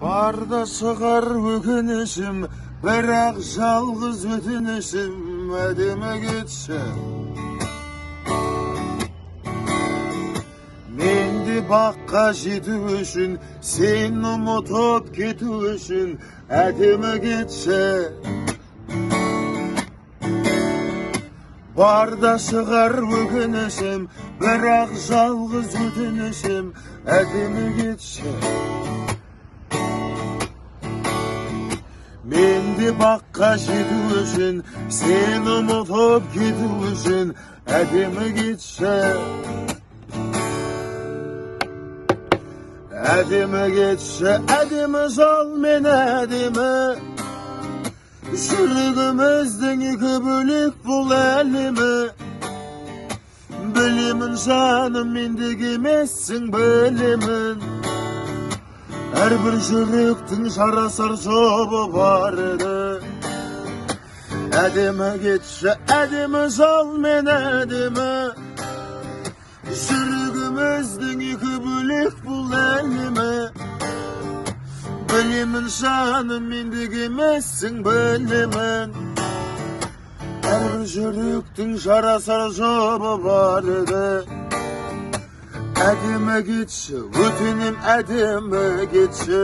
Barda çıkar ökünüşüm, bırak жалғыз ötünüşüm, әдемі кетші. Менді баққа жету үшін, сен ұмытып кету үшін, әдемі кетші. Барда шығар өкінішім, бірақ жалғыз өтінішім, әдемі кетші. Менді баққа жету үшін, сен ұмытып кету үшін, әдемі кетші. Әдемі кетші, әдемі жол мен әдемі. Жүрегіміздің екі бөлек бұл әлемі. Білемін жаным, мендегі емессің, білемін. Әрбір жүректің жарасар жобы бар еді. Әдемі кетші, әдемі жол мен әдемі. Жүрегіміздің екі бөлек бұл әлемі. Білемін жаным, мендегі емессің, білемін. Әрбір жүректің жарасар жобы бар еді. Әдемі кетші, өтінем әдемі кетші.